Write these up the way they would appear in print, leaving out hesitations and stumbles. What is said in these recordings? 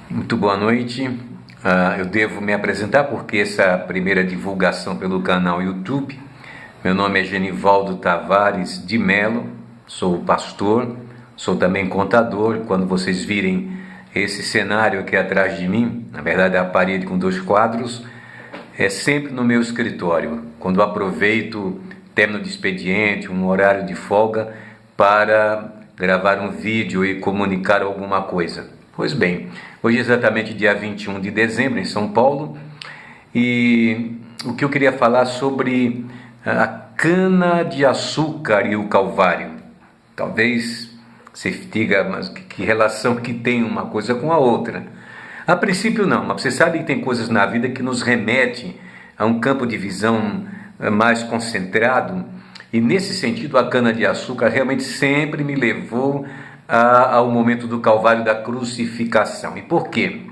Muito boa noite. Eu devo me apresentar porque essa é a primeira divulgação pelo canal YouTube. Meu nome é Genivaldo Tavares de Melo, sou pastor, sou também contador. Quando vocês virem esse cenário aqui atrás de mim, na verdade é a parede com dois quadros, é sempre no meu escritório, quando aproveito término de expediente, um horário de folga, para gravar um vídeo e comunicar alguma coisa. Pois bem, hoje é exatamente dia 21 de dezembro em São Paulo, e o que eu queria falar sobre a cana-de-açúcar e o Calvário. Talvez você diga, mas que relação que tem uma coisa com a outra? A princípio não, mas você sabe que tem coisas na vida que nos remete a um campo de visão mais concentrado, e nesse sentido a cana-de-açúcar realmente sempre me levou ao momento do Calvário, da crucificação. E por quê?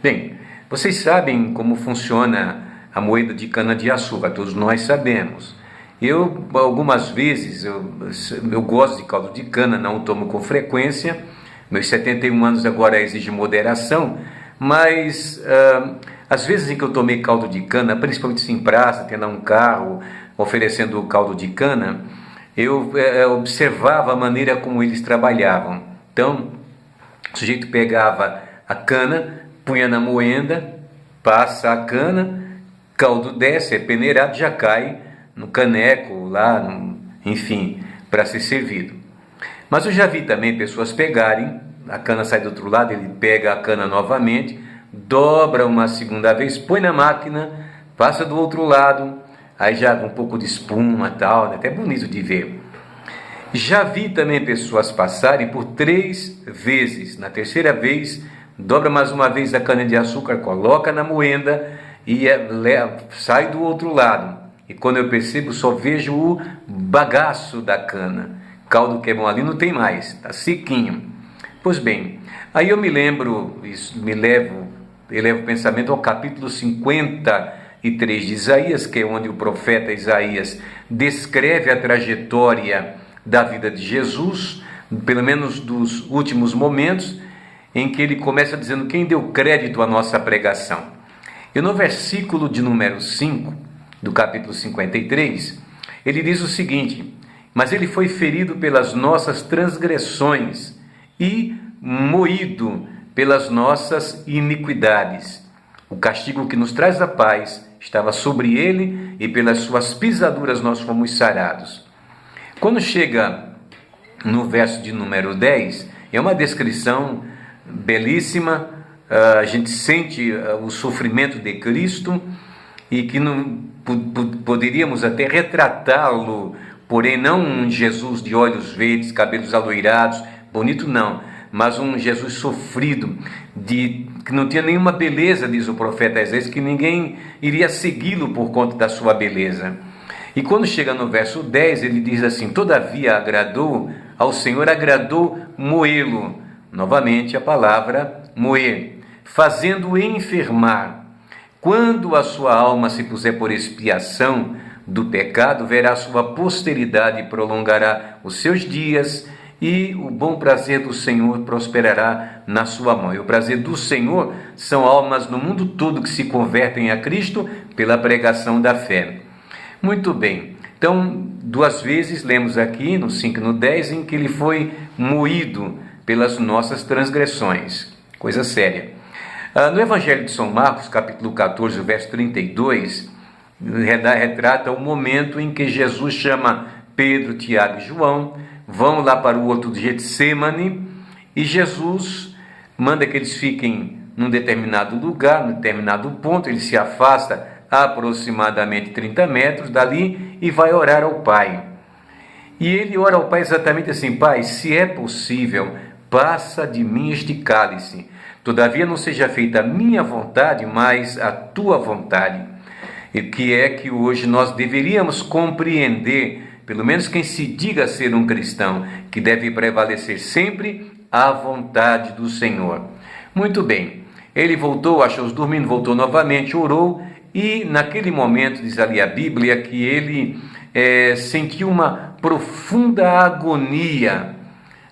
Bem, vocês sabem como funciona a moeda de cana-de-açúcar, todos nós sabemos. Eu, algumas vezes, eu gosto de caldo de cana, não o tomo com frequência, meus 71 anos agora exigem moderação, mas às vezes em que eu tomei caldo de cana, principalmente em praça, tendo um carro oferecendo caldo de cana, eu observava a maneira como eles trabalhavam. Então, o sujeito pegava a cana, punha na moenda, passa a cana, caldo desce, é peneirado, já cai no caneco lá, enfim, para ser servido. Mas eu já vi também pessoas pegarem, a cana sai do outro lado, ele pega a cana novamente, dobra uma segunda vez, põe na máquina, passa do outro lado, aí já um pouco de espuma e tal, né? Até bonito de ver. Já vi também pessoas passarem por 3 vezes. Na terceira vez, dobra mais uma vez a cana-de-açúcar, coloca na moenda e sai do outro lado. E quando eu percebo, só vejo o bagaço da cana. Caldo que é bom ali não tem mais, está sequinho. Pois bem, aí eu me lembro, elevo o pensamento ao capítulo 53 de Isaías, que é onde o profeta Isaías descreve a trajetória da vida de Jesus, pelo menos dos últimos momentos, em que ele começa dizendo quem deu crédito à nossa pregação. E no versículo de número 5, do capítulo 53, ele diz o seguinte: mas ele foi ferido pelas nossas transgressões e moído pelas nossas iniquidades. O castigo que nos traz a paz estava sobre ele, e pelas suas pisaduras nós fomos sarados. Quando chega no verso de número 10, é uma descrição belíssima, a gente sente o sofrimento de Cristo, e que não poderíamos até retratá-lo, porém não um Jesus de olhos verdes, cabelos aloirados, bonito não, mas um Jesus sofrido, que não tinha nenhuma beleza, diz o profeta Isaías, que ninguém iria segui-lo por conta da sua beleza. E quando chega no verso 10, ele diz assim: todavia agradou ao Senhor, agradou moê-lo. Novamente a palavra moer, fazendo-o enfermar. Quando a sua alma se puser por expiação do pecado, verá a sua posteridade e prolongará os seus dias, e o bom prazer do Senhor prosperará na sua mão. E o prazer do Senhor são almas no mundo todo que se convertem a Cristo pela pregação da fé. Muito bem, então 2 vezes lemos aqui, no 5 e no 10, em que ele foi moído pelas nossas transgressões. Coisa séria. No Evangelho de São Marcos, capítulo 14, verso 32, retrata o momento em que Jesus chama Pedro, Tiago e João, vão lá para o horto de Getsêmani, e Jesus manda que eles fiquem num determinado lugar, num determinado ponto. Ele se afasta aproximadamente 30 metros dali e vai orar ao Pai. E ele ora ao Pai exatamente assim: Pai, se é possível, passa de mim este cálice. Todavia não seja feita a minha vontade, mas a tua vontade. E que é que hoje nós deveríamos compreender, pelo menos quem se diga ser um cristão, que deve prevalecer sempre a vontade do Senhor. Muito bem, ele voltou, achou-os dormindo, voltou novamente, orou, e naquele momento, diz ali a Bíblia, que ele sentiu uma profunda agonia,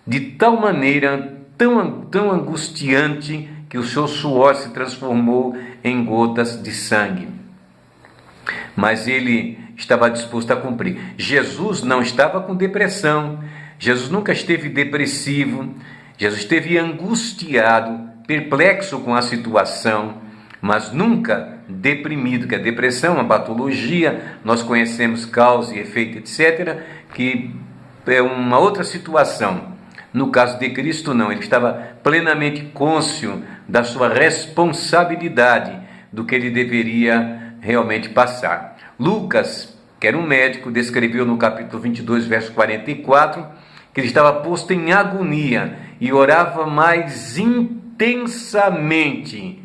de tal maneira, tão angustiante, que o seu suor se transformou em gotas de sangue. Mas ele estava disposto a cumprir. Jesus não estava com depressão, Jesus nunca esteve depressivo, Jesus esteve angustiado, perplexo com a situação, mas nunca deprimido, que a depressão é uma patologia, nós conhecemos causa e efeito, etc., que é uma outra situação. No caso de Cristo, não, ele estava plenamente cônscio da sua responsabilidade, do que ele deveria realmente passar. Lucas, que era um médico, descreveu no capítulo 22, verso 44, que ele estava posto em agonia e orava mais intensamente.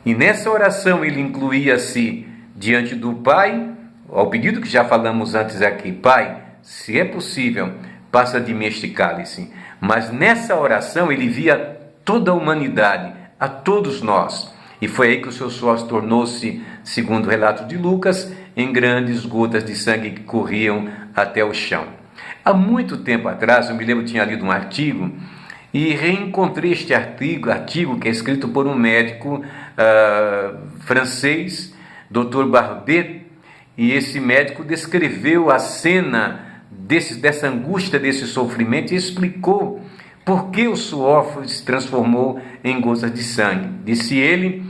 E nessa oração ele incluía-se diante do Pai, ao pedido que já falamos antes aqui: Pai, se é possível, passa de mim este cálice. Mas nessa oração ele via toda a humanidade, a todos nós. E foi aí que o seu suor tornou-se, segundo o relato de Lucas, em grandes gotas de sangue que corriam até o chão. Há muito tempo atrás, eu me lembro que tinha lido um artigo e reencontrei este artigo que é escrito por um médico francês, Dr. Barbet, e esse médico descreveu a cena dessa angústia, desse sofrimento, e explicou por que o suor se transformou em gotas de sangue. Disse ele,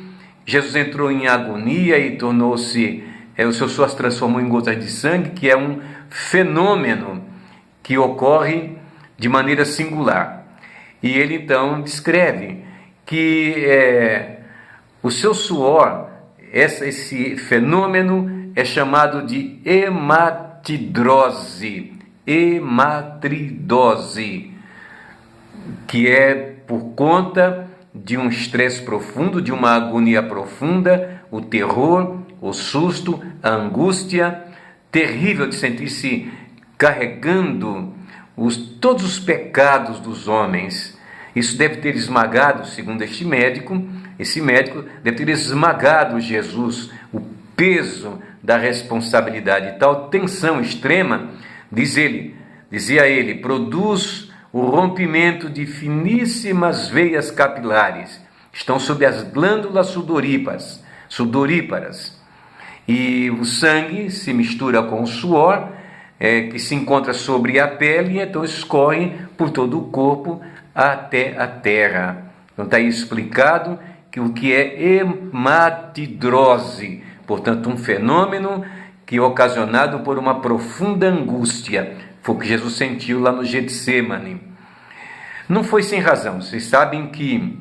Jesus entrou em agonia e tornou-se, o seu suor se transformou em gotas de sangue, que é um fenômeno que ocorre de maneira singular. E ele então descreve que o seu suor, esse fenômeno é chamado de hematidrose, que é por conta de um estresse profundo, de uma agonia profunda, o terror, o susto, a angústia terrível de sentir-se carregando todos os pecados dos homens. Isso deve ter esmagado, segundo esse médico deve ter esmagado Jesus, o peso da responsabilidade. Tal tensão extrema, dizia ele, produz o rompimento de finíssimas veias capilares, estão sob as glândulas sudoríparas, e o sangue se mistura com o suor, que se encontra sobre a pele, e então escorre por todo o corpo até a terra. Então está aí explicado que o que é hematidrose, portanto um fenômeno que é ocasionado por uma profunda angústia. Foi o que Jesus sentiu lá no Getsemane. Não foi sem razão. Vocês sabem que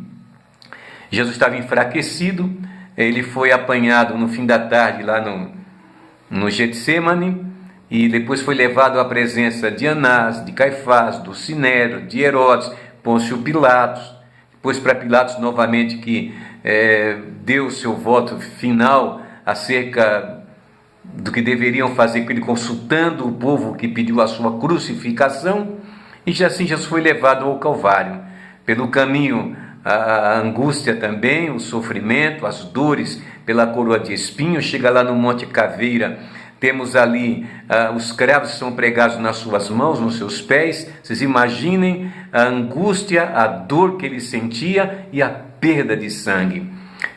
Jesus estava enfraquecido, ele foi apanhado no fim da tarde lá no Getsemane, e depois foi levado à presença de Anás, de Caifás, do Sinédrio, de Herodes, Pôncio Pilatos, depois para Pilatos novamente, que deu seu voto final acerca do que deveriam fazer com ele, consultando o povo que pediu a sua crucificação, e assim Jesus foi levado ao Calvário. Pelo caminho, a angústia também, o sofrimento, as dores, pela coroa de espinhos, chega lá no Monte Caveira, temos ali os cravos que são pregados nas suas mãos, nos seus pés. Vocês imaginem a angústia, a dor que ele sentia e a perda de sangue.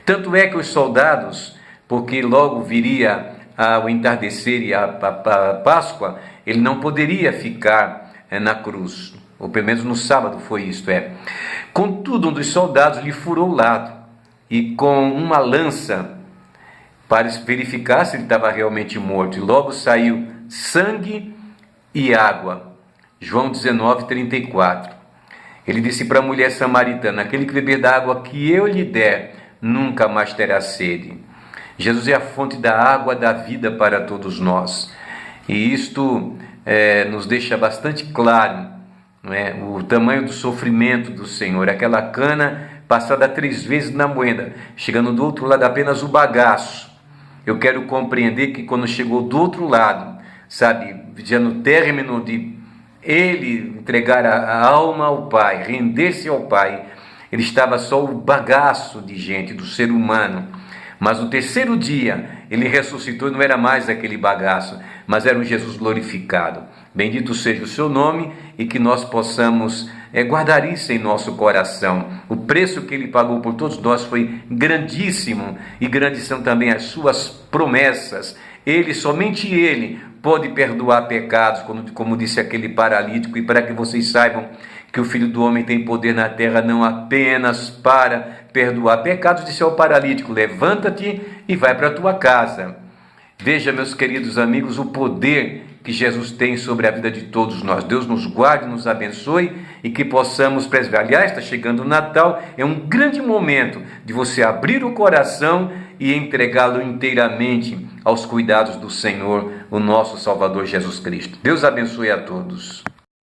Tanto é que os soldados, porque logo viria ao entardecer e a Páscoa, ele não poderia ficar na cruz, ou pelo menos no sábado foi isto. Contudo, um dos soldados lhe furou o lado, e com uma lança, para verificar se ele estava realmente morto, e logo saiu sangue e água. João 19, 34. Ele disse para a mulher samaritana: aquele que beber da água que eu lhe der, nunca mais terá sede. Jesus é a fonte da água da vida para todos nós. E isto nos deixa bastante claro, não é? O tamanho do sofrimento do Senhor. Aquela cana passada 3 vezes na moeda, chegando do outro lado apenas o bagaço. Eu quero compreender que quando chegou do outro lado, sabe, já no término de ele entregar a alma ao Pai, render-se ao Pai, ele estava só o bagaço de gente, do ser humano. Mas no terceiro dia, ele ressuscitou e não era mais aquele bagaço, mas era um Jesus glorificado. Bendito seja o seu nome e que nós possamos guardar isso em nosso coração. O preço que ele pagou por todos nós foi grandíssimo e grandes são também as suas promessas. Somente ele pode perdoar pecados, como disse aquele paralítico, e para que vocês saibam que o Filho do Homem tem poder na terra não apenas para perdoar pecados, disse ao paralítico: levanta-te e vai para a tua casa. Veja, meus queridos amigos, o poder que Jesus tem sobre a vida de todos nós. Deus nos guarde, nos abençoe e que possamos preservar. Aliás, está chegando o Natal, é um grande momento de você abrir o coração e entregá-lo inteiramente aos cuidados do Senhor, o nosso Salvador Jesus Cristo. Deus abençoe a todos.